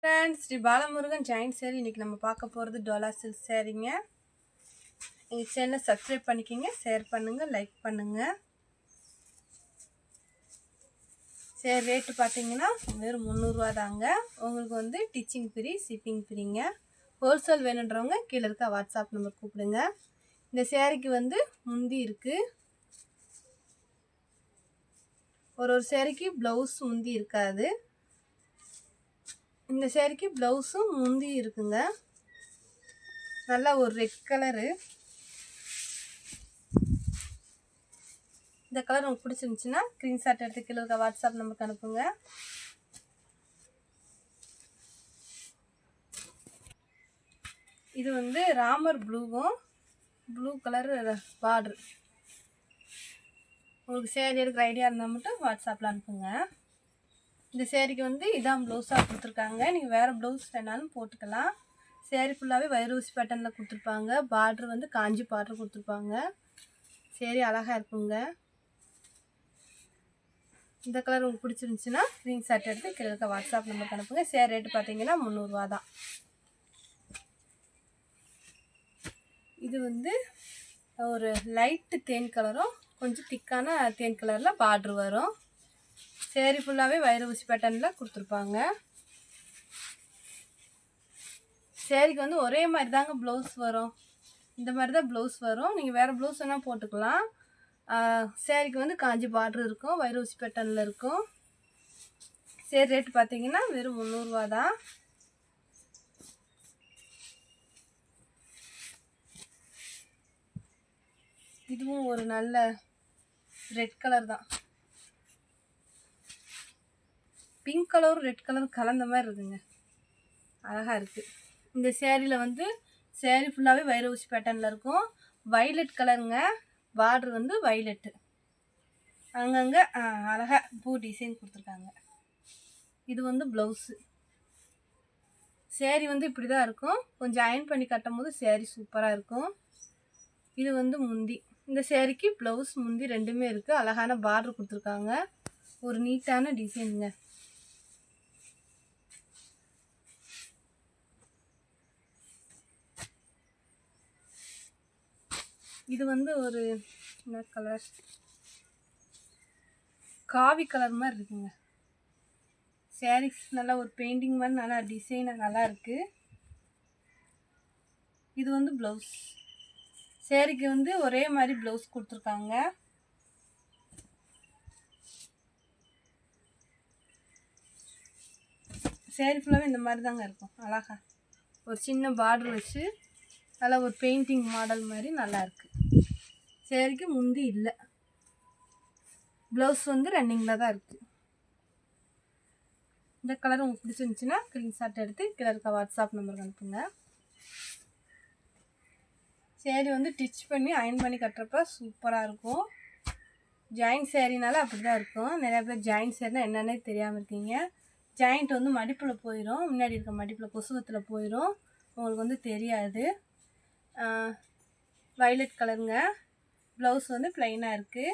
Friends, Sri Balamurugan joint sari இன்றைக்கி நம்ம பார்க்க போகிறது டோலா சில்க் சேரீங்க. எங்கள் சேனலை சப்ஸ்கிரைப் பண்ணிக்கிங்க, ஷேர் பண்ணுங்கள், லைக் பண்ணுங்கள். சரி, ரேட்டு பார்த்தீங்கன்னா வெறும் 300 தாங்க. உங்களுக்கு வந்து டிச்சிங் ஃப்ரீ, ஷிப்பிங் ஃப்ரீங்க. ஹோல்சேல் வேணுன்றவங்க கீழே இருக்க வாட்ஸ்அப் நம்பர் கூப்பிடுங்க. இந்த சேரீக்கு வந்து முந்தி இருக்குது. ஒரு சேரீக்கு ப்ளவுஸ் முந்தி இருக்காது. இந்த சேரீக்கு ப்ளவுஸும் முந்தி இருக்குங்க. நல்லா ஒரு ரெட் கலரு. இந்த கலர் உங்களுக்கு பிடிச்சிருந்துச்சுன்னா ஸ்க்ரீன்ஷாட் எடுத்து கீழே இருக்க வாட்ஸ்அப் நம்பருக்கு அனுப்புங்க. இது வந்து ராமர் ப்ளூவும் ப்ளூ கலர் பார்டர். உங்களுக்கு சேரீ எடுக்கிற ஐடியா இருந்தால் மட்டும் வாட்ஸ்அப்பில் அனுப்புங்க. இந்த சேரீக்கு வந்து இதான் ப்ளவுஸாக கொடுத்துருக்காங்க. நீங்கள் வேறு ப்ளவுஸ் வேணாலும் போட்டுக்கலாம். சேரீ ஃபுல்லாகவே வைரூசி பேட்டர்னில் கொடுத்துருப்பாங்க. பார்ட்ரு வந்து காஞ்சி பார்ட்ரு கொடுத்துருப்பாங்க. சேரீ அழகாக இருக்குங்க. இந்த கலர் உங்களுக்கு பிடிச்சிருந்துச்சுன்னா ஸ்க்ரீன்ஷாட் எடுத்து கீழே இருக்க வாட்ஸ்அப் நம்பருக்கு அனுப்புங்க. சேரீ ரேட்டு பார்த்தீங்கன்னா 300 தான். இது வந்து ஒரு லைட்டு தேன் கலரும் கொஞ்சம் திக்கான தேன் கலரில் பார்ட்ரு வரும். சேரீ ஃபுல்லாகவே வைர ஊசி பேட்டர்னில் கொடுத்துருப்பாங்க. சேரீக்கு வந்து ஒரே மாதிரி தாங்க ப்ளவுஸ் வரும். இந்த மாதிரி தான் ப்ளவுஸ் வரும். நீங்கள் வேறு ப்ளவுஸ் வேணால் போட்டுக்கலாம். சேரீக்கு வந்து காஞ்சி பார்ட்ரு இருக்கும், வைர ஊசி பேட்டர்னில் இருக்கும். சேரீ ரேட்டு பார்த்தீங்கன்னா வெறும் 300 தான். இதுவும் ஒரு நல்ல ரெட் கலர் தான். பிங்க் கலரும் ரெட் கலரும் கலந்த மாதிரி இருக்குங்க. அழகாக இருக்குது. இந்த சேரீயில் வந்து சேரீ ஃபுல்லாகவே வைர ஊசி பேட்டர்னில் இருக்கும். வைலட் கலருங்க. பார்டர் வந்து வைலட்டு. அங்கங்கே அழகாக பூ டிசைன் கொடுத்துருக்காங்க. இது வந்து ப்ளவுஸு. சேரீ வந்து இப்படி தான் இருக்கும். கொஞ்சம் அயன் பண்ணி கட்டும் போது சேரீ சூப்பராக இருக்கும். இது வந்து முந்தி. இந்த சேரீக்கு ப்ளவுஸ் முந்தி ரெண்டுமே இருக்குது. அழகான பார்டர் கொடுத்துருக்காங்க. ஒரு நீட்டான டிசைனுங்க. இது வந்து ஒரு என்ன கலர், காவி கலர் மாதிரி இருக்குங்க. சாரீஸ் நல்லா ஒரு பெயிண்டிங் மாதிரி நல்லா டிசைனாக நல்லா இருக்குது. இது வந்து ப்ளவுஸ். சேரீக்கு வந்து ஒரே மாதிரி ப்ளவுஸ் கொடுத்துருக்காங்க. சேரீ ஃபுல்லாகவே இந்த மாதிரி தாங்க இருக்கும். அழகா ஒரு சின்ன பார்டர் வச்சு நல்லா ஒரு பெயிண்டிங் மாடல் மாதிரி நல்லா இருக்குது. சேரீக்கு முந்தி இல்லை. ப்ளவுஸ் வந்து ரன்னிங்கில் தான் இருக்குது. இந்த கலர் உங்களுக்கு பிடிச்சிருந்துச்சுன்னா ஸ்க்ரீன்ஷாட் எடுத்து கீழே இருக்க வாட்ஸ்அப் நம்பருக்கு அனுப்புங்க. சேரீ வந்து டிச் பண்ணி அயன் பண்ணி கட்டுறப்ப சூப்பராக இருக்கும். ஜாயிண்ட் சேரீனால அப்படி தான் இருக்கும். நிறையா பேர் ஜாயிண்ட் சேரீனா என்னென்னே தெரியாமல் இருக்கீங்க. ஜாயிண்ட் வந்து மடிப்பில் போயிடும். முன்னாடி இருக்க மடிப்பில் கொசுவத்தில் போயிடும். உங்களுக்கு வந்து தெரியாது. வைலட் கலருங்க. ப்ளவுஸ் வந்து ப்ளைனாக இருக்குது.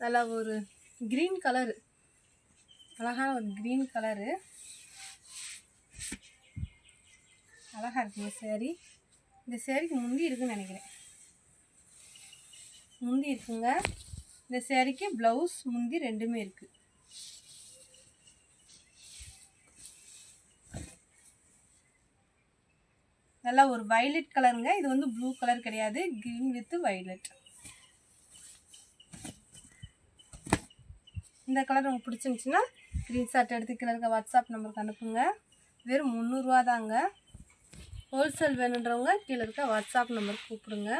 நல்லா ஒரு க்ரீன் கலரு, அழகான ஒரு க்ரீன் கலரு. அழகாக இருக்குங்க சேரீ. இந்த சேரீக்கு முந்தி இருக்குன்னு நினைக்கிறேன். முந்தி இருக்குங்க. இந்த சேரீக்கு ப்ளவுஸ் முந்தி ரெண்டுமே இருக்குது. நல்லா ஒரு வைலட் கலருங்க. இது வந்து ப்ளூ கலர் கிடையாது, க்ரீன் வித் வைலட். இந்த கலர் உங்களுக்கு பிடிச்சிருந்துச்சுன்னா ஸ்க்ரீன்ஷாட் எடுத்து கீழே இருக்க வாட்ஸ்அப் நம்பருக்கு அனுப்புங்க. வெறும் 300 தாங்க. ஹோல்சேல் வேணுன்றவங்க கீழே இருக்க வாட்ஸ்அப் நம்பருக்கு கூப்பிடுங்க.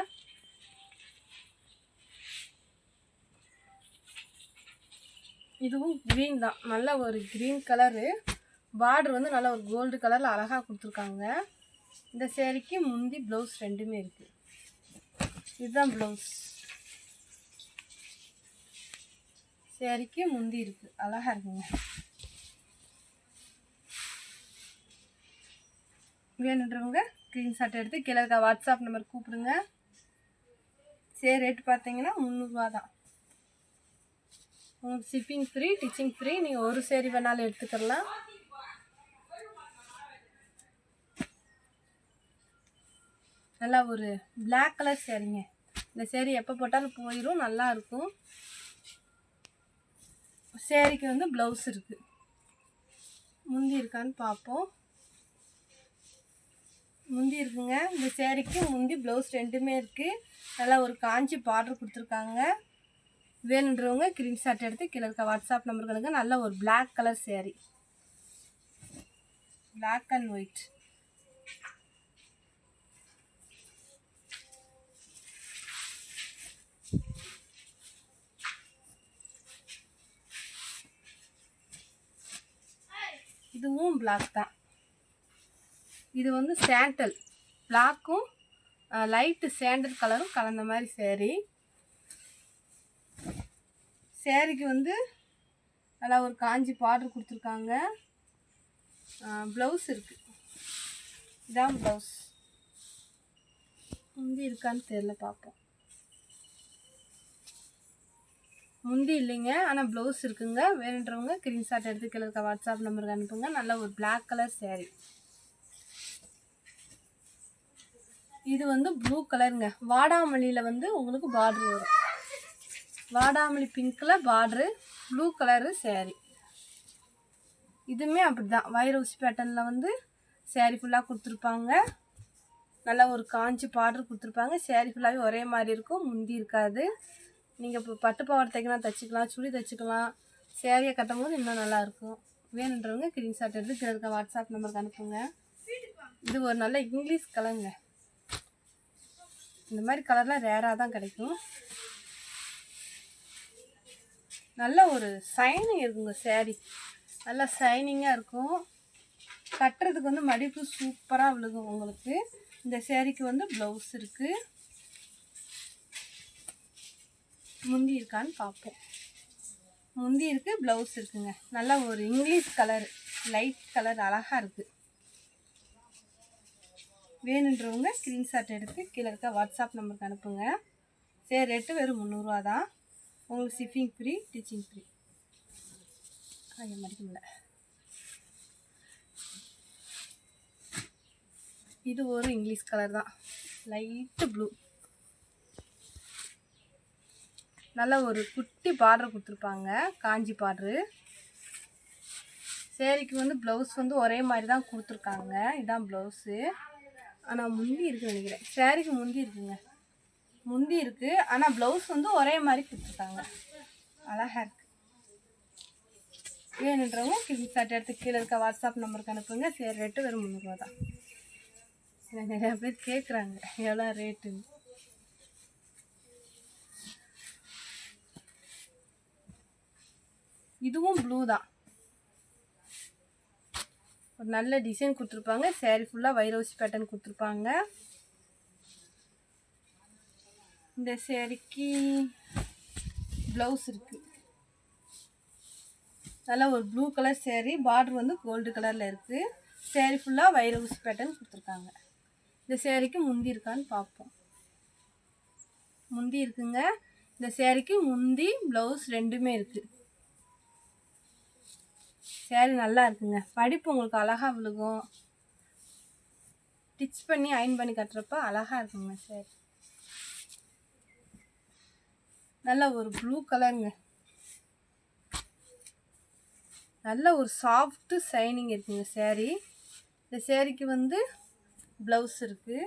இதுவும் க்ரீன் தான். நல்ல ஒரு க்ரீன் கலரு. பார்டர் வந்து நல்ல ஒரு கோல்டு கலரில் அழகாக கொடுத்துருக்காங்க. இந்த சேரீக்கு முந்தி ப்ளவுஸ் ரெண்டுமே இருக்குது. இதுதான் ப்ளவுஸ். சேரீக்கு முந்தி இருக்குது. அழகாக இருக்குங்க. வேணுன்றவங்க ஸ்க்ரீன்ஷாட் எடுத்து கீழே இருக்க வாட்ஸ்அப் நம்பர் கூப்பிடுங்க. சேரீ ரேட்டு பார்த்தீங்கன்னா 300 தான். உங்களுக்கு ஷிப்பிங் ஃப்ரீ, டிச்சிங் ஃப்ரீ. நீங்கள் ஒரு சேரீ வேணாலும் எடுத்துக்கலாம். நல்லா ஒரு பிளாக் கலர் சேரீங்க. இந்த சேரீ எப்போ போட்டாலும் போயிடும், நல்லா இருக்கும். சேரீக்கு வந்து ப்ளவுஸ் இருக்குது. முந்தி இருக்கான்னு பார்ப்போம். முந்தி இருக்குங்க. இந்த சேரீக்கு முந்தி ப்ளவுஸ் ரெண்டுமே இருக்குது. நல்லா ஒரு காஞ்சி பார்டர் கொடுத்துருக்காங்க. வேணுன்றவங்க ஸ்க்ரீன்ஷாட் எடுத்து கீழே இருக்க வாட்ஸ்அப் நம்பர்களுக்கு. நல்ல ஒரு black colour sari, black and white. இதுவும் பிளாக் தான். இது வந்து சாண்டல் பிளாக்கும் லைட்டு சாண்டல் கலரும் கலந்த மாதிரி சேரீ. சேரீக்கு வந்து நல்லா ஒரு காஞ்சி பார்டர் கொடுத்துருக்காங்க. ப்ளவுஸ் இருக்குது. இதான் ப்ளவுஸ். முந்தி இருக்கான்னு தெரியல, பார்ப்போம். முந்தி இல்லைங்க, ஆனால் ப்ளவுஸ் இருக்குங்க. வேணுன்றவங்க ஸ்க்ரீன்ஷாட் எடுத்து கீழே இருக்க வாட்ஸ்அப் நம்பருக்கு அனுப்புங்க. நல்ல ஒரு பிளாக் கலர் சேரீ. இது வந்து ப்ளூ கலருங்க. வாடாமல்லியில் வந்து உங்களுக்கு பார்டர் வரும். வாடாமல்லி பிங்க்கில் பார்டரு, ப்ளூ கலரு சேரீ. இதுவுமே அப்படி தான் வைரவுசி பேட்டர்னில் வந்து சேரீ ஃபுல்லாக கொடுத்துருப்பாங்க. நல்லா ஒரு காஞ்சி பார்டர் கொடுத்துருப்பாங்க. சேரீ ஃபுல்லாகவே ஒரே மாதிரி இருக்கும், முந்தி இருக்காது. நீங்கள் இப்போ பட்டு பாவாடை தைக்கலாம், தைச்சிக்கலாம், சுடி தைச்சிக்கலாம். சேரீயை கட்டும் போது இன்னும் நல்லாயிருக்கும். வேணுன்றவங்க ஸ்க்ரீன்ஷாட் எடுத்து கீழே இருக்க வாட்ஸ்அப் நம்பருக்கு அனுப்புங்க. இது ஒரு நல்ல இங்கிலீஷ் கலருங்க. இந்த மாதிரி கலர்லாம் ரேராக தான் கிடைக்கும். நல்ல ஒரு ஷைனிங் இருக்குங்க சேரீ. நல்லா ஷைனிங்காக இருக்கும். கட்டுறதுக்கு வந்து மடிப்பு சூப்பராக விழுகும் உங்களுக்கு. இந்த சேரீக்கு வந்து ப்ளவுஸ் இருக்குது. முந்தி இருக்கான்னு பார்ப்போம். முந்தி இருக்குது, ப்ளவுஸ் இருக்குங்க. நல்லா ஒரு இங்கிலீஷ் கலர், லைட் கலர், அழகாக இருக்குது. வேணுன்றவங்க ஸ்க்ரீன்ஷாட் எடுத்து கீழே இருக்க வாட்ஸ்அப் நம்பருக்கு அனுப்புங்க. சரி, ரேட்டு வெறும் 300 ரூபா தான். உங்களுக்கு ஷிப்பிங் ஃப்ரீ, டீச்சிங் ஃப்ரீ. அதே மாதிரி இல்லை. இது ஒரு இங்கிலீஷ் கலர் தான், லைட்டு ப்ளூ. நல்ல ஒரு குட்டி பார்டர் கொடுத்துருப்பாங்க, காஞ்சி பார்டரு. சேரீக்கு வந்து ப்ளவுஸ் வந்து ஒரே மாதிரி தான் கொடுத்துருக்காங்க. இதுதான் ப்ளவுஸு. ஆனால் முந்தி இருக்குன்னு நினைக்கிறேன். சேரீக்கு முந்தி இருக்குங்க. முந்தி இருக்குது, ஆனால் ப்ளவுஸ் வந்து ஒரே மாதிரி கொடுத்துருக்காங்க. அழகாக இருக்குது. வேணுன்றவங்க ஸ்க்ரீன்ஷாட் எடுத்து கீழே இருக்க வாட்ஸ்அப் நம்பருக்கு அனுப்புங்க. சரி, ரேட்டு வெறும் 300 ரூபா தான். நிறையா பேர் கேட்குறாங்க எவ்வளோ ரேட்டுன்னு. இதுவும் ப்ளூ தான். ஒரு நல்ல டிசைன் கொடுத்துருப்பாங்க. சேரீ ஃபுல்லாக வைரவுசி பேட்டர்ன் கொடுத்துருப்பாங்க. இந்த சேரீக்கு ப்ளவுஸ் இருக்குது. நல்லா ஒரு ப்ளூ கலர் சேரீ, பார்டர் வந்து கோல்டு கலரில் இருக்குது. சேரீ ஃபுல்லாக வைரவுசி பேட்டர்ன் கொடுத்துருக்காங்க. இந்த சேரீக்கு முந்தி இருக்கான்னு பார்ப்போம். முந்தி இருக்குங்க. இந்த சேரீக்கு முந்தி ப்ளவுஸ் ரெண்டுமே இருக்குது. சேரீ நல்லா இருக்குங்க. படிப்பு உங்களுக்கு அழகாக விழுகும். ஸ்டிச் பண்ணி அயன் பண்ணி கட்டுறப்ப அழகாக இருக்குங்க சேரீ. நல்ல ஒரு ப்ளூ கலருங்க. நல்ல ஒரு சாஃப்ட்டு ஷைனிங் இருக்குங்க சேரீ. இந்த சேரீக்கு வந்து ப்ளவுஸ் இருக்குது.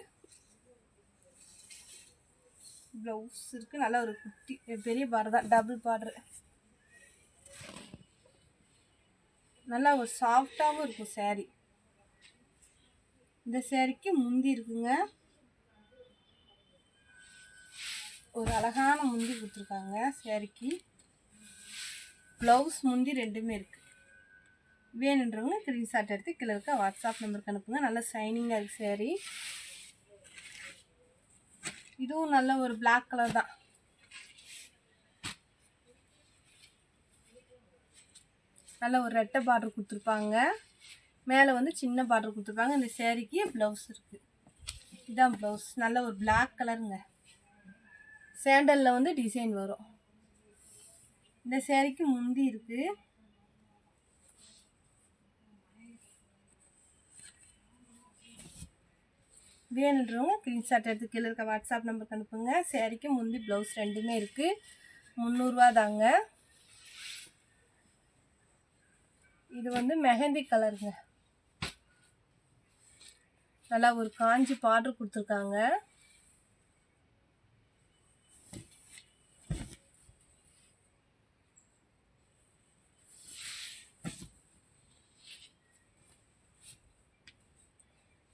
நல்ல ஒரு குட்டி பெரிய பார்டர் தான், டபுள் பார்டர். நல்லா ஒரு சாஃப்டாகவும் இருக்கும் சேரீ. இந்த சேரீக்கு முந்தி இருக்குங்க. ஒரு அழகான முந்தி கொடுத்துருக்காங்க சேரீக்கு. ப்ளவுஸ் முந்தி ரெண்டுமே இருக்குது. வேணுன்றவங்க ஸ்க்ரீன்ஷாட் எடுத்து கீழே இருக்க வாட்ஸ்அப் நம்பருக்கு அனுப்புங்க. நல்லா ஷைனிங்காக இருக்குது சேரீ. இதுவும் நல்ல ஒரு பிளாக் கலர் தான். நல்ல ஒரு ரெட்டை பார்டர் கொடுத்துருப்பாங்க. மேலே வந்து சின்ன பார்டர் கொடுத்துருப்பாங்க. இந்த சேரீக்கு ப்ளவுஸ் இருக்குது. இதுதான் ப்ளவுஸ். நல்ல ஒரு பிளாக் கலருங்க. சேண்டலில் வந்து டிசைன் வரும். இந்த சேரீக்கு முந்தி இருக்குது. வேணுன்றவங்க ஸ்க்ரீன்ஷாட் எடுத்து கீழே இருக்க வாட்ஸ்அப் நம்பருக்கு அனுப்புங்க. சேரீக்கு முந்தி ப்ளவுஸ் ரெண்டுமே இருக்குது. 300 தாங்க. இது வந்து மெஹந்தி கலருங்க. நல்லா ஒரு காஞ்சி பார்டர் கொடுத்துருக்காங்க.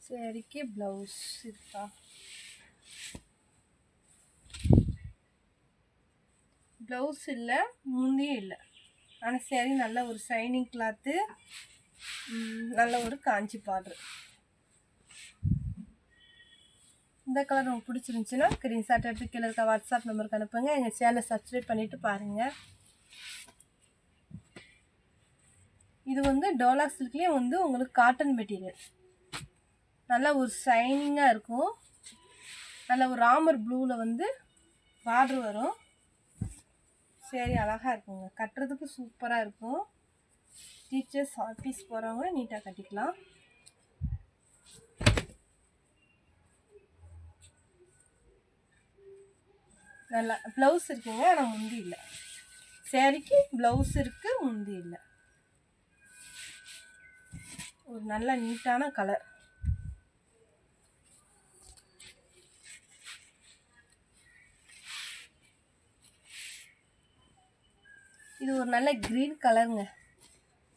சேரீக்கு ப்ளவுஸ் இருக்கா? ப்ளவுஸ் இல்லை, முந்தியும் இல்லை. ஆனால் சேரீ நல்ல ஒரு ஷைனிங் கிளாத்து, நல்ல ஒரு காஞ்சி பார்டர். இந்த கலர் உங்களுக்கு பிடிச்சிருந்துச்சுன்னா ஸ்க்ரீன்ஷாட் எடுத்து கீழே இருக்க வாட்ஸ்அப் நம்பருக்கு அனுப்புங்க. எங்கள் சேனலை சப்ஸ்கிரைப் பண்ணிவிட்டு பாருங்கள். இது வந்து டோலா சில்க்லேயே வந்து உங்களுக்கு காட்டன் மெட்டீரியல். நல்லா ஒரு ஷைனிங்காக இருக்கும். நல்ல ஒரு ராமர் ப்ளூவில் வந்து பார்டர் வரும். சரி, அழகாக இருக்குங்க. கட்டுறதுக்கு சூப்பராக இருக்கும். டீச்சர்ஸ் ஆஃபீஸ் போகிறவங்க நீட்டாக கட்டிக்கலாம். நல்லா ப்ளவுஸ் இருக்குங்க, ஆனால் முந்தி இல்லை. சேரீக்கு ப்ளவுஸ் இருக்குது, முந்தி இல்லை. ஒரு நல்ல நீட்டான கலர். இது ஒரு நல்ல க்ரீன் கலருங்க.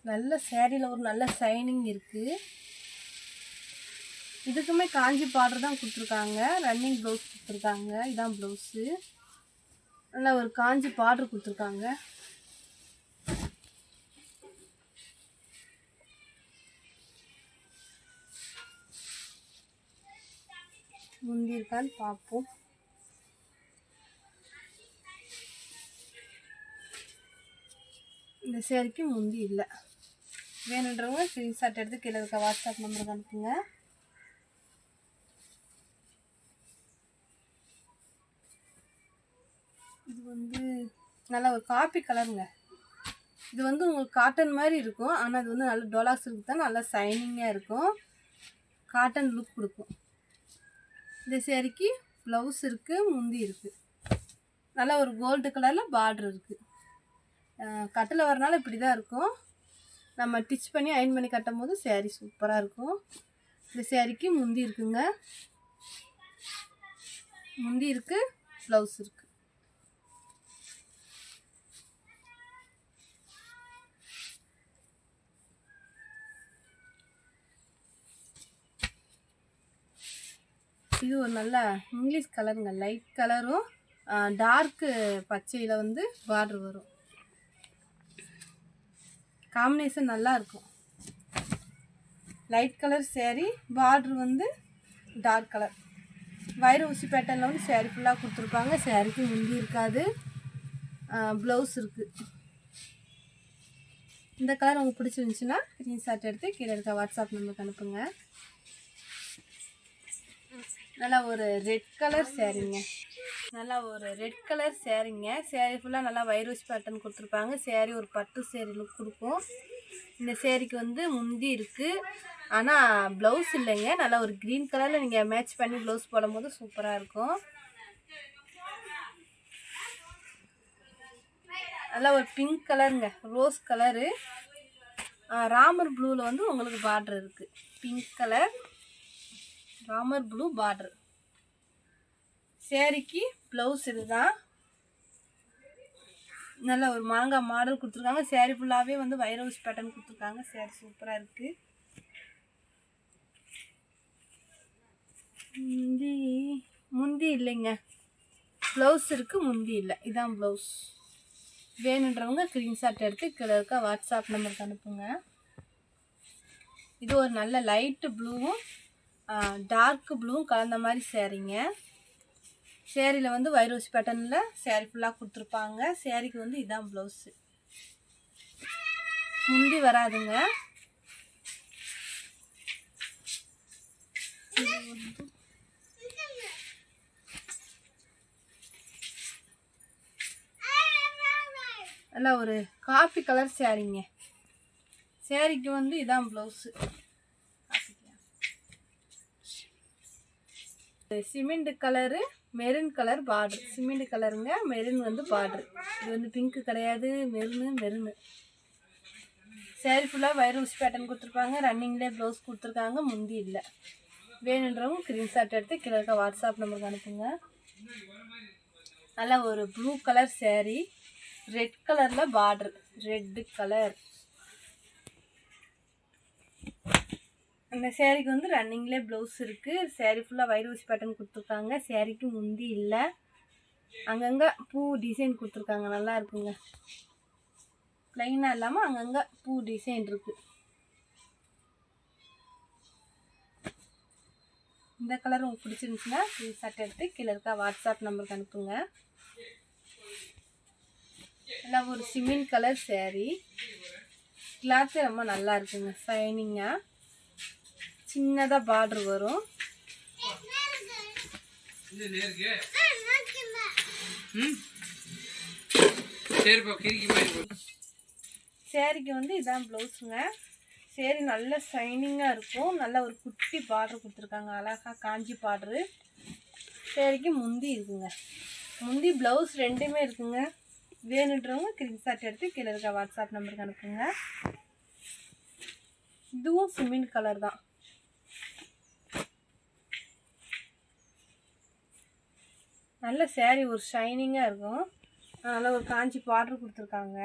நல்ல சேரீயில் ஒரு நல்ல ஷைனிங் இருக்குது. இதுக்குமே காஞ்சி பார்டர் தான் கொடுத்துருக்காங்க. ரன்னிங் ப்ளவுஸ் கொடுத்துருக்காங்க. இதான் ப்ளவுஸு. நல்லா ஒரு காஞ்சி பார்டர் கொடுத்துருக்காங்க. முந்தி இருக்கான்னு பார்ப்போம். இந்த சேரீக்கு முந்தி இல்லை. வேணுன்றவங்க ஸ்க்ரீன்ஷாட் எடுத்து கீழே இருக்க வாட்ஸ்அப் நம்பருக்கு அனுப்புங்க. இது வந்து நல்ல ஒரு காப்பி கலருங்க. இது வந்து உங்களுக்கு காட்டன் மாதிரி இருக்கும். ஆனால் அது வந்து நல்ல டோலா சில்க் தான். நல்லா ஷைனிங்காக இருக்கும். காட்டன் லுக் கொடுக்கும். இந்த சேரீக்கு ப்ளவுஸ் இருக்குது, முந்தி இருக்குது. நல்லா ஒரு கோல்டு கலரில் பார்டர் இருக்குது. கட்டில் வரனால இப்படி தான் இருக்கும். நம்ம டிச் பண்ணி அயன் பண்ணி கட்டும் போது சேரீ சூப்பராக இருக்கும். இந்த சேரீக்கு முந்தி இருக்குங்க. முந்தி இருக்குது, ப்ளவுஸ் இருக்குது. இது ஒரு நல்ல இங்கிலீஷ் கலருங்க. லைட் கலரும் டார்க்கு பச்சையில் வந்து பார்டர் வரும். காம்பினேஷன் நல்லா இருக்கும். லைட் கலர் சேரீ, பார்டர் வந்து டார்க் கலர். வைர ஊசி பேட்டர்னில் வந்து சேரீ ஃபுல்லாக கொடுத்துருப்பாங்க. சேரீக்கு முந்தி இருக்காது, ப்ளவுஸ் இருக்குது. இந்த கலர் உங்களுக்கு பிடிச்சிருந்துச்சுன்னா ஸ்க்ரீன்ஷாட் எடுத்து கீழே இருக்க வாட்ஸ்அப் நம்பருக்கு அனுப்புங்க. நல்லா ஒரு ரெட் கலர் சேரீங்க. நல்லா ஒரு ரெட் கலர் சேரீங்க. சேரீ ஃபுல்லாக நல்லா வைரூஸ் பேட்டர்ன் கொடுத்துருப்பாங்க. சேரீ ஒரு பட்டு சேரீ லுக் கொடுக்கும். இந்த சேரீக்கு வந்து முந்தி இருக்குது, ஆனால் ப்ளவுஸ் இல்லைங்க. நல்லா ஒரு க்ரீன் கலரில் நீங்கள் மேட்ச் பண்ணி ப்ளவுஸ் போடும்போது சூப்பராக இருக்கும். நல்லா ஒரு பிங்க் கலருங்க, ரோஸ் கலரு. ராமர் ப்ளூவில் வந்து உங்களுக்கு பார்டர் இருக்குது. Pink colour Ramar blue border. சேரீக்கு ப்ளவுஸ் இதுதான். நல்ல ஒரு மாங்காய் மாடல் கொடுத்துருக்காங்க. சேரீ ஃபுல்லாகவே வந்து வைரவுஸ் பேட்டர்ன் கொடுத்துருக்காங்க. சேரீ சூப்பராக இருக்குது. முந்தி இல்லைங்க, ப்ளவுஸ் இருக்குது, முந்தி இல்லை. இதான் ப்ளவுஸ். வேணுன்றவங்க ஸ்க்ரீன்ஷாட் எடுத்து கீழே இருக்க வாட்ஸ்அப் நம்பருக்கு அனுப்புங்க. இது ஒரு நல்ல லைட்டு ப்ளூவும் டார்க் ப்ளூவும் கலந்த மாதிரி சேரீங்க. சேரீயில் வந்து வைரோஸ் பேட்டர்னில் சேரீ ஃபுல்லாக கொடுத்துருப்பாங்க. சேரீக்கு வந்து இதான் ப்ளவுஸு. முந்தி வராதுங்க. நல்லா ஒரு காஃபி கலர் சேரீங்க. சேரீக்கு வந்து இதான் blouse. Cement colour maroon colour border. Cement கலருங்க, மெரூன் வந்து பார்டர். இது வந்து பிங்க்கு கிடையாது, மெரூனு. சேரீ ஃபுல்லாக வைர ஊசி பேட்டர்ன் கொடுத்துருப்பாங்க. ரன்னிங்லேயே ப்ளவுஸ் கொடுத்துருக்காங்க, முந்தி இல்லை. வேணுன்றவங்க ஸ்க்ரீன்ஷாட் எடுத்து கீழே இருக்க வாட்ஸ்அப் நம்பருக்கு அனுப்புங்க. நல்லா ஒரு ப்ளூ கலர் சேரீ, ரெட் கலரில் பார்டர், ரெட்டு கலர். அந்த சேரீக்கு வந்து ரன்னிங்லேயே ப்ளவுஸ் இருக்குது. சேரீ ஃபுல்லாக வைர ஊசி பேட்டர்ன் கொடுத்துருக்காங்க. சேரீக்கு முந்தி இல்லை, அங்கங்கே பூ டிசைன் கொடுத்துருக்காங்க. நல்லா இருக்குங்க, ப்ளைனாக இல்லாமல் அங்கங்கே பூ டிசைன் இருக்குது. இந்த கலர் உங்களுக்கு பிடிச்சிருந்துச்சுன்னா ஸ்க்ரீன்ஷாட் எடுத்து கீழே இருக்க வாட்ஸ்அப் நம்பருக்கு அனுப்புங்க. எல்லாம் ஒரு சிமெண்ட் கலர் சேரீ, கிளாத்து ரொம்ப நல்லா இருக்குங்க, ஷைனிங்காக. சின்னதாக பார்டர் வரும். சேரீக்கு வந்து இதான் ப்ளவுஸுங்க. சேரீ நல்ல ஷைனிங்காக இருக்கும். நல்ல ஒரு குட்டி பார்டர் கொடுத்துருக்காங்க, அழகாக காஞ்சி பார்டரு. சேரீக்கு முந்தி இருக்குங்க, முந்தி ப்ளவுஸ் ரெண்டுமே இருக்குங்க. வேணுன்றவங்க ஸ்க்ரீன்ஷாட் எடுத்து கீழே இருக்க வாட்ஸ்அப் நம்பருக்கு அனுப்புங்க. இதுவும் சிமெண்ட் கலர் தான். நல்ல சேரீ ஒரு ஷைனிங்காக இருக்கும். நல்ல ஒரு காஞ்சி பார்டர் கொடுத்துருக்காங்க.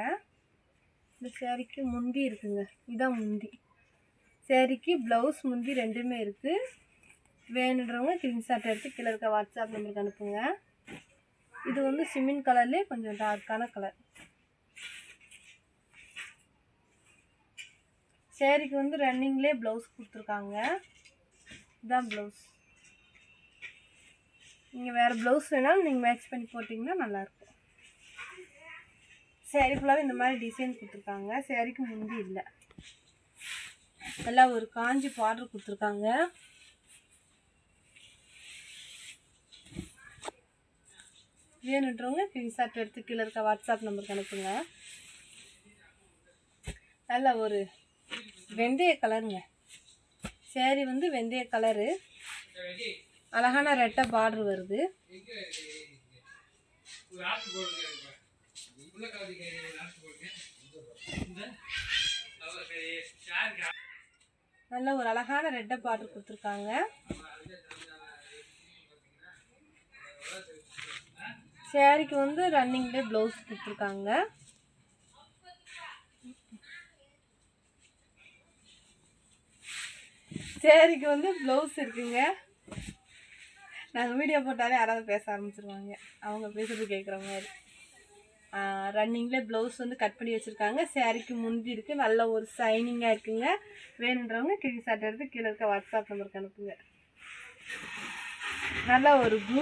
இந்த சேரீக்கு முந்தி இருக்குங்க, இதான் முந்தி. சேரீக்கு ப்ளவுஸ் முந்தி ரெண்டுமே இருக்குது. வேணுன்றவங்க ஸ்க்ரீன்ஷாட் எடுத்து கீழே இருக்க வாட்ஸ்அப் நம்பருக்கு அனுப்புங்க. இது வந்து சிமெண்ட் கலர்லேயே கொஞ்சம் டார்க்கான கலர். சேரீக்கு வந்து ரன்னிங்லேயே ப்ளவுஸ் கொடுத்துருக்காங்க. இதுதான் ப்ளவுஸ். நீங்கள் வேறு ப்ளவுஸ் வேணாலும் நீங்கள் மேட்ச் பண்ணி போட்டிங்கன்னா நல்லாயிருக்கும். சேரீ ஃபுல்லாகவே இந்த மாதிரி டிசைன் கொடுத்துருக்காங்க. சேரீக்கு முந்தி இல்லை, எல்லாம் ஒரு காஞ்சி பார்டர் கொடுத்துருக்காங்க. வேணுன்றவங்க ஸ்க்ரீன்ஷாட் எடுத்து கீழே இருக்க வாட்ஸ்அப் நம்பருக்கு அனுப்புங்க. நல்ல ஒரு வெந்தய கலருங்க. சேரீ வந்து வெந்தய கலரு, அழகான ரெட்டை பார்டர் வருது. நல்ல ஒரு அழகான ரெட்டை பார்டர் கொடுத்துருக்காங்க. சேரீக்கு வந்து ரன்னிங்லேயே ப்ளவுஸ் கொடுத்துருக்காங்க. சேரீக்கு வந்து ப்ளவுஸ் இருக்குங்க. நாங்கள் வீடியோ போட்டாலே யாராவது பேச ஆரம்பிச்சிருவாங்க, அவங்க பேசுறது கேட்குற மாதிரி. ரன்னிங்லேயே ப்ளவுஸ் வந்து கட் பண்ணி வச்சுருக்காங்க. சேரீக்கு முந்தி இருக்குது, நல்ல ஒரு ஷைனிங்காக இருக்குங்க. வேணுன்றவங்க ஸ்க்ரீன்ஷாட் எடுத்து கீழே இருக்க வாட்ஸ்அப் நம்பருக்கு அனுப்புங்க. நல்ல ஒரு ப்ளூ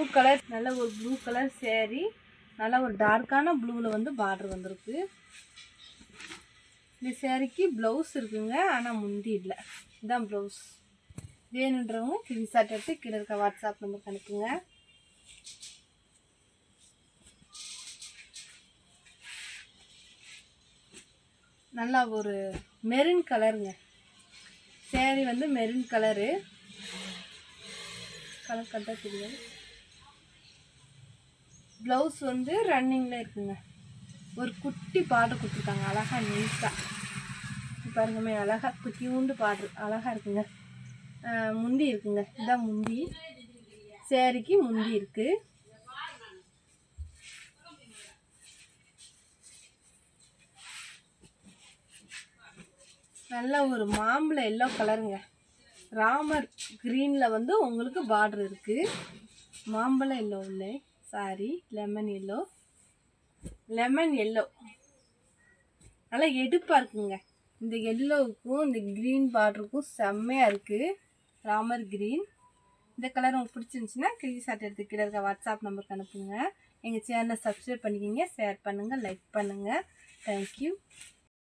கலர் சேரீ, நல்ல ஒரு டார்க்கான ப்ளூவில் வந்து பார்டர் வந்திருக்கு. இந்த சேரீக்கு ப்ளவுஸ் இருக்குங்க, ஆனால் முந்தி இல்லை. இதுதான் ப்ளவுஸ். வேணுன்றவங்க ஸ்க்ரீன்ஷாட் எடுத்து கீழே இருக்க வாட்ஸ்அப் நம்பருக்கு அனுப்புங்க. நல்லா ஒரு மெரூன் கலருங்க. சேரீ வந்து மெரூன் கலரு, கலர் கரெக்டாக தெரியாது. ப்ளவுஸ் வந்து ரன்னிங்கில் இருக்குங்க. ஒரு குட்டி பார்டர் கொடுத்துருக்காங்க, அழகாக நீட்டாக பாருங்கமே, அழகாக குட்டியூண்டு பார்டர் அழகாக இருக்குங்க. முந்தி இருக்குங்க, இதுதான் முந்தி. சேரீக்கு முந்தி இருக்குது. நல்ல ஒரு மாம்பழ எல்லோ கலருங்க. ராமர் க்ரீனில் வந்து உங்களுக்கு பார்டர் இருக்குது. மாம்பழ எல்லோ இல்லை, சாரி, லெமன் எல்லோ நல்லா எடுப்பாக இருக்குங்க. இந்த எல்லோவுக்கும் இந்த க்ரீன் பார்டருக்கும் செம்மையாக இருக்குது. ராமர் க்ரீன். இந்த கலர் உங்களுக்கு பிடிச்சிருந்துச்சின்னா ஸ்க்ரீன்ஷாட் எடுத்து கீழே இருக்க வாட்ஸ்அப் நம்பருக்கு அனுப்புங்க. எங்கள் சேனலை சப்ஸ்கிரைப் பண்ணிக்கிங்க, ஷேர் பண்ணுங்கள், லைக் பண்ணுங்கள். தேங்க்யூ.